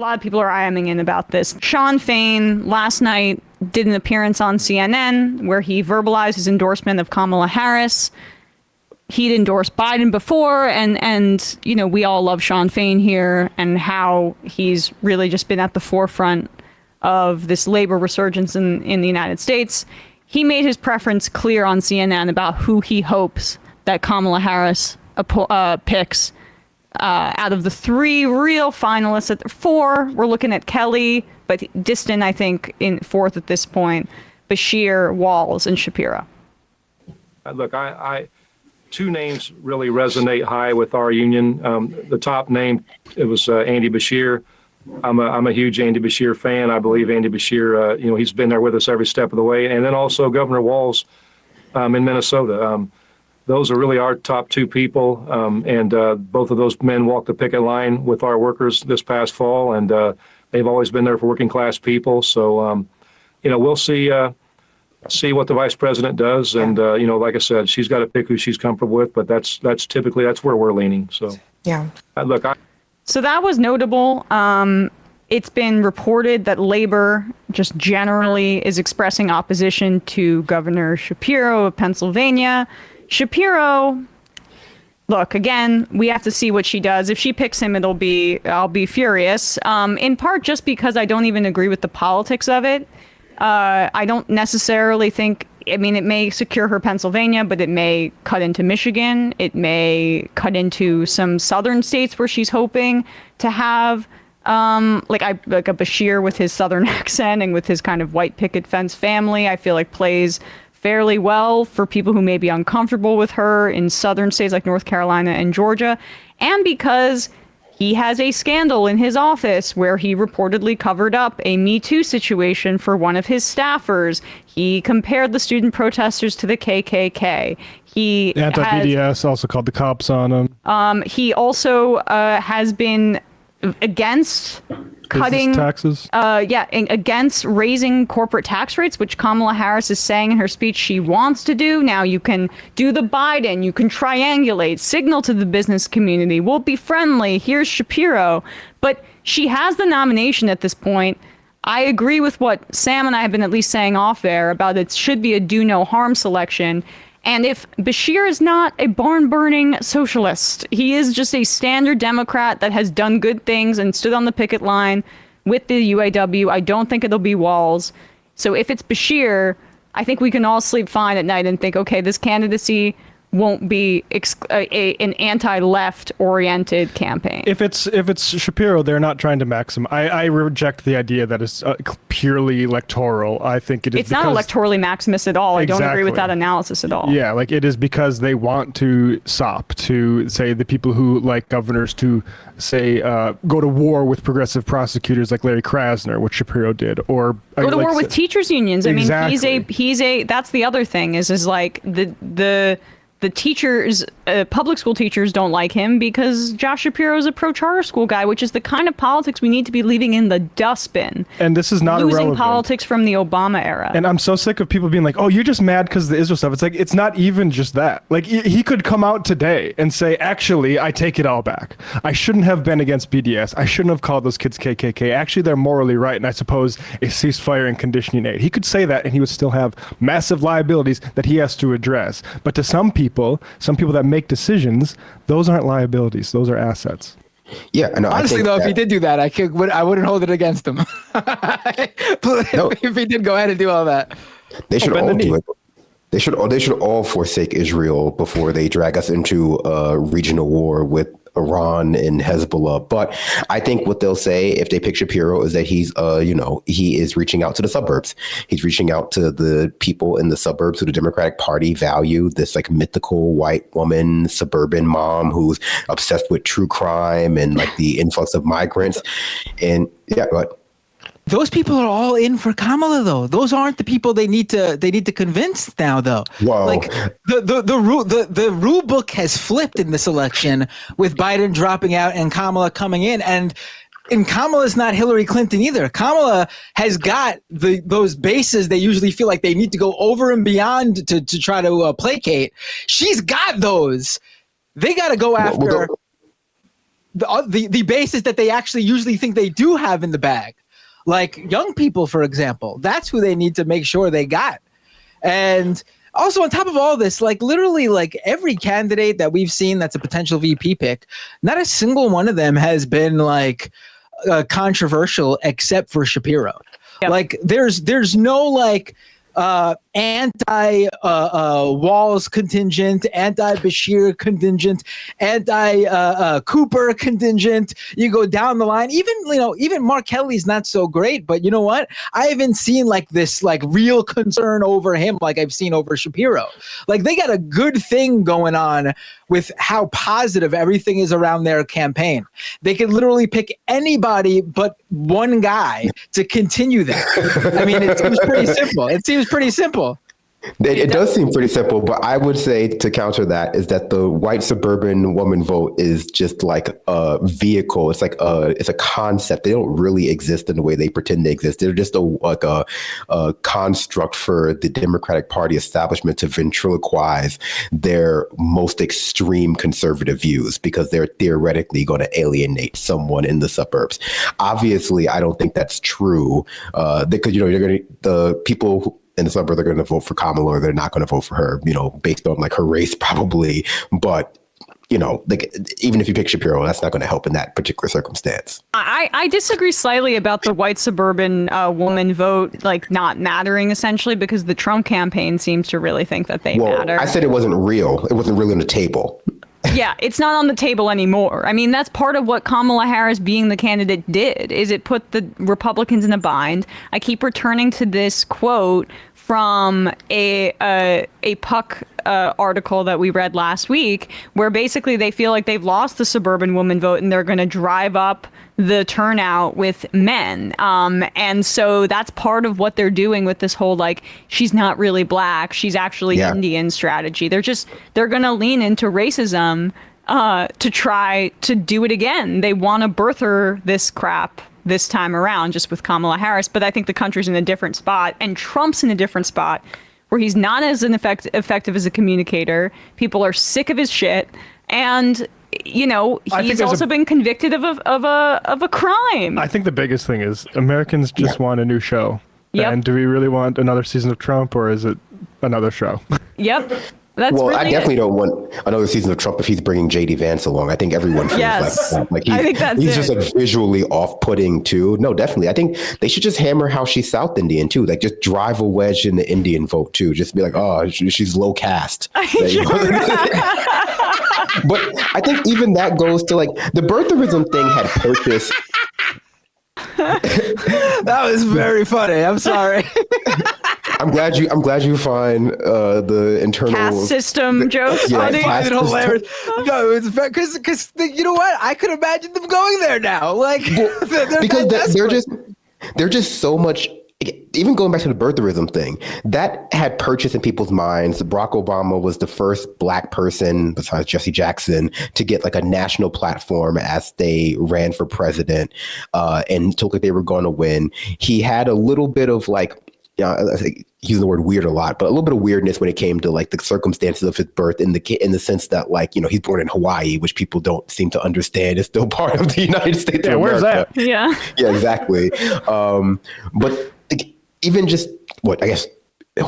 lot of people are IMing in about this. Sean Fain last night did an appearance on CNN where he verbalized his endorsement of Kamala Harris. He'd endorsed Biden before, and you know, we all love Sean Fain here and how he's really just been at the forefront of this labor resurgence in the United States. He made his preference clear on CNN about who he hopes that Kamala Harris picks. Out of the three real finalists, four, we're looking at Kelly, but distant, I think, in fourth at this point, Beshear, Walz, and Shapiro. Look, two names really resonate high with our union. The top name, it was Andy Beshear. I'm a huge Andy Beshear fan. I believe Andy Beshear, he's been there with us every step of the way. And then also Governor Walz in Minnesota. Those are really our top two people. And both of those men walked the picket line with our workers this past fall. And they've always been there for working class people. So, we'll see what the vice president does. And, like I said, she's got to pick who she's comfortable with. But that's typically where we're leaning. So, yeah. So that was notable. It's been reported that labor just generally is expressing opposition to Governor Shapiro of Pennsylvania. Shapiro, look, again, we have to see what she does. If she picks him, I'll be furious. In part just because I don't even agree with the politics of it. I don't necessarily think, it may secure her Pennsylvania, but it may cut into Michigan. It may cut into some southern states where she's hoping to have like a Beshear with his southern accent and with his kind of white picket fence family, I feel like plays fairly well for people who may be uncomfortable with her in southern states like North Carolina and Georgia. And because he has a scandal in his office where he reportedly covered up a Me Too situation for one of his staffers. He compared the student protesters to the KKK. He anti-BDS also called the cops on him. He also has been against cutting taxes. Against raising corporate tax rates, which Kamala Harris is saying in her speech she wants to do. Now you can do the Biden, you can triangulate, signal to the business community, we'll be friendly, here's Shapiro. But she has the nomination at this point. I agree with what Sam and I have been at least saying off air about it should be a do no harm selection. And if Beshear is not a barn-burning socialist, he is just a standard Democrat that has done good things and stood on the picket line with the UAW, I don't think it'll be Walz. So if it's Beshear, I think we can all sleep fine at night and think, okay, this candidacy won't be an anti-left oriented campaign. If it's Shapiro, they're not trying to maximize. I reject the idea that it's purely electoral. I think it is. It's not electorally maximus at all. Exactly. I don't agree with that analysis at all. Yeah, like it is because they want to sop, to say the people who like governors to say go to war with progressive prosecutors like Larry Krasner, which Shapiro did, or go to war with teachers unions. Exactly. I mean, he's a. That's the other thing is like the teachers, public school teachers don't like him because Josh Shapiro is a pro-charter school guy, which is the kind of politics we need to be leaving in the dustbin. And this is not losing irrelevant. Politics from the Obama era. And I'm so sick of people being like, oh, you're just mad because of the Israel stuff. It's like, it's not even just that. Like, he could come out today and say, actually, I take it all back. I shouldn't have been against BDS. I shouldn't have called those kids KKK. Actually, they're morally right. And I suppose a ceasefire and conditioning aid. He could say that and he would still have massive liabilities that he has to address. But to some people that make decisions, those aren't liabilities, those are assets. Yeah, no, honestly, though, if he did do that, I wouldn't hold it against him. If he did go ahead and do all that, they should all do it. They should all forsake Israel before they drag us into a regional war with Iran and Hezbollah. But I think what they'll say if they pick Shapiro is that he's, he is reaching out to the suburbs. He's reaching out to the people in the suburbs who the Democratic Party value, this like mythical white woman, suburban mom who's obsessed with true crime and like the influx of migrants. And yeah, what? Those people are all in for Kamala, though. Those aren't the people they need to convince now, though. Whoa. Like the rule book has flipped in this election with Biden dropping out and Kamala coming in, and Kamala's not Hillary Clinton either. Kamala has got those bases they usually feel like they need to go over and beyond to try to placate. She's got those. They got to go after. the bases that they actually usually think they do have in the bag, like young people, for example. That's who they need to make sure they got. And also, on top of all this, like literally, like every candidate that we've seen that's a potential VP pick, not a single one of them has been like controversial except for Shapiro. Yep. Like there's no like anti Walz contingent, anti Beshear contingent, anti Cooper contingent. You go down the line. Even Mark Kelly's not so great, but you know what? I haven't seen like this like real concern over him like I've seen over Shapiro. Like they got a good thing going on with how positive everything is around their campaign. They could literally pick anybody but one guy to continue that. I mean, it seems pretty simple. It does seem pretty simple, but I would say to counter that is that the white suburban woman vote is just like a vehicle. It's like it's a concept. They don't really exist in the way they pretend they exist. They're just a construct for the Democratic Party establishment to ventriloquize their most extreme conservative views because they're theoretically going to alienate someone in the suburbs. Obviously, I don't think that's true because the people in the suburbs are going to vote for Kamala or they're not going to vote for her, based on like her race probably. But, like even if you pick Shapiro, that's not going to help in that particular circumstance. I disagree slightly about the white suburban woman vote, like not mattering essentially because the Trump campaign seems to really think that they matter. I said it wasn't real. It wasn't really on the table. Yeah, it's not on the table anymore. I mean, that's part of what Kamala Harris being the candidate did, is it put the Republicans in a bind. I keep returning to this quote from a Puck article that we read last week, where basically they feel like they've lost the suburban woman vote and they're going to drive up the turnout with men. And so that's part of what they're doing with this whole, like, she's not really black, she's actually Indian strategy. They're going to lean into racism to try to do it again. They want to birther this crap this time around, just with Kamala Harris. But I think the country's in a different spot, and Trump's in a different spot, where he's not as effective as a communicator. People are sick of his shit, and he's also been convicted of a crime. I think the biggest thing is Americans just want a new show. Yep. And do we really want another season of Trump, or is it another show? Yep. That's well, really I definitely don't want another season of Trump if he's bringing JD Vance along. I think everyone feels like I think he's just like visually off-putting too. No, definitely. I think they should just hammer how she's South Indian too. Like just drive a wedge in the Indian vote too. Just be like, oh, she's low caste. But I think even that goes to like the birtherism thing had purpose. That was very funny. I'm sorry. I'm glad you find the internal caste system jokes funny. It's hilarious. No, it's because you know what? I could imagine them going there now. Like because they're just so much. Even going back to the birtherism thing, that had purchase in people's minds. Barack Obama was the first black person, besides Jesse Jackson, to get like a national platform as they ran for president and took like they were going to win. He had a little bit of like, using the word weird a lot, but a little bit of weirdness when it came to like the circumstances of his birth in the sense that like, he's born in Hawaii, which people don't seem to understand is still part of the United States of America. Where's that? Yeah. Yeah, exactly. But even just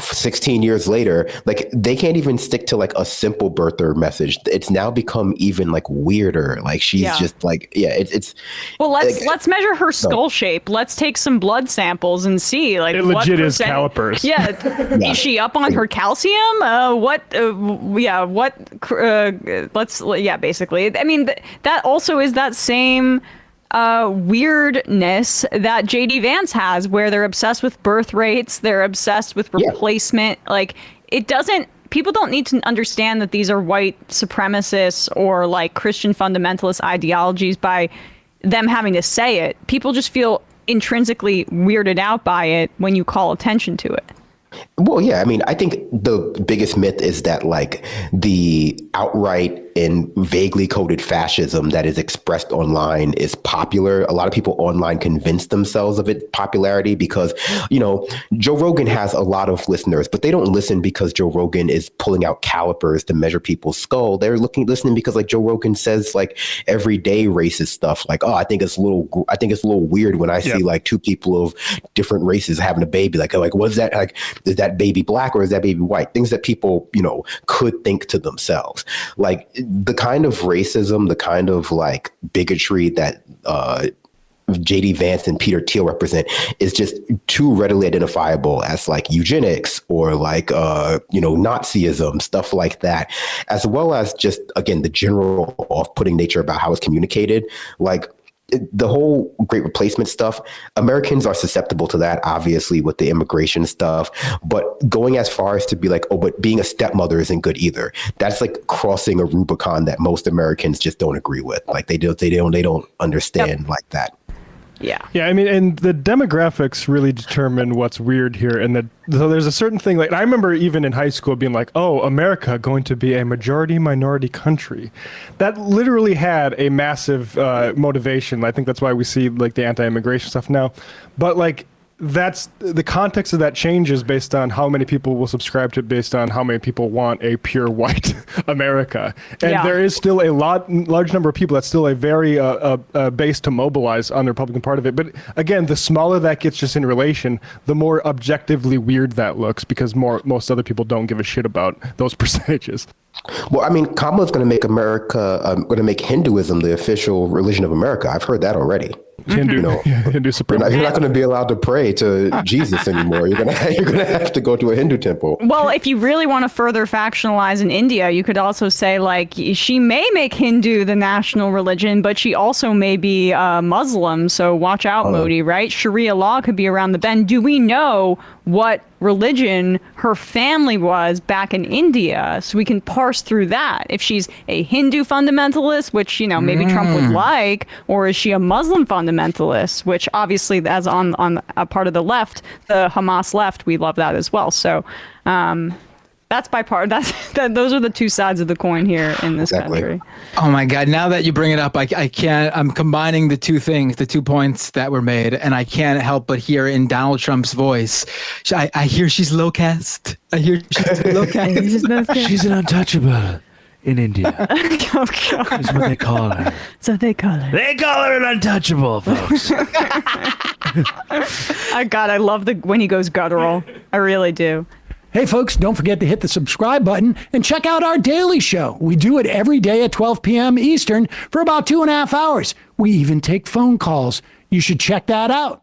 16 years later, like they can't even stick to like a simple birther message. It's now become even like weirder. Like she's just like, it's. Well, let's measure her skull shape. Let's take some blood samples and see like it legit is calipers. Yeah. Is she up on her calcium? Basically. I mean, that also is that same weirdness that JD Vance has, where they're obsessed with birth rates, they're obsessed with replacement. Like people don't need to understand that these are white supremacists or like Christian fundamentalist ideologies by them having to say it. People just feel intrinsically weirded out by it when you call attention to it. Well, yeah, I mean, I think the biggest myth is that like the outright and vaguely coded fascism that is expressed online is popular. A lot of people online convince themselves of its popularity because, you know, Joe Rogan has a lot of listeners, but they don't listen because Joe Rogan is pulling out calipers to measure people's skull. They're listening because like Joe Rogan says like everyday racist stuff. Like, oh, I think it's a little weird when I see like two people of different races having a baby. Like, what's that? Like, is that baby black or is that baby white? Things that people, you know, could think to themselves. Like the kind of racism, the kind of like bigotry that JD Vance and Peter Thiel represent is just too readily identifiable as like eugenics or like, you know, Nazism, stuff like that, as well as just, again, the general off-putting nature about how it's communicated. Like, the whole Great Replacement stuff, Americans are susceptible to that, obviously, with the immigration stuff. But going as far as to be like, oh, but being a stepmother isn't good either. That's like crossing a Rubicon that most Americans just don't agree with. Like they don't understand like that. Yeah. Yeah, I mean, and the demographics really determine what's weird here. And so there's a certain thing, like I remember even in high school being like, oh, America going to be a majority minority country. That literally had a massive motivation. I think that's why we see like the anti-immigration stuff now. But like, that's the context of that changes based on how many people will subscribe to it, based on how many people want a pure white America. And there is still a large number of people that's still a very base to mobilize on the Republican part of it. But again, the smaller that gets just in relation, the more objectively weird that looks because most other people don't give a shit about those percentages. Well, I mean, Kamala's going to make going to make Hinduism the official religion of America. I've heard that already. Hindu, you know, Hindu supreme. You're not going to be allowed to pray to Jesus anymore. You're gonna have to go to a Hindu temple. Well, if you really want to further factionalize in India, you could also say like she may make Hindu the national religion, but she also may be Muslim. So watch out, Modi. Right? Sharia law could be around the bend. Do we know what religion her family was back in India, so we can parse through that? If she's a Hindu fundamentalist, which, you know, maybe Trump would like, or is she a Muslim fundamentalist, which obviously, as on a part of the left, the Hamas left, we love that as well. So that's those are the two sides of the coin here in this country. Oh my God! Now that you bring it up, I can't. I'm combining the two things, the 2 points that were made, and I can't help but hear in Donald Trump's voice. I hear she's low caste. I hear she's low caste. She's an untouchable in India. Oh, God. That's what they call her. So they call her. They call her an untouchable, folks. Oh, God, I love when he goes guttural. I really do. Hey, folks, don't forget to hit the subscribe button and check out our daily show. We do it every day at 12 p.m. Eastern for about 2.5 hours. We even take phone calls. You should check that out.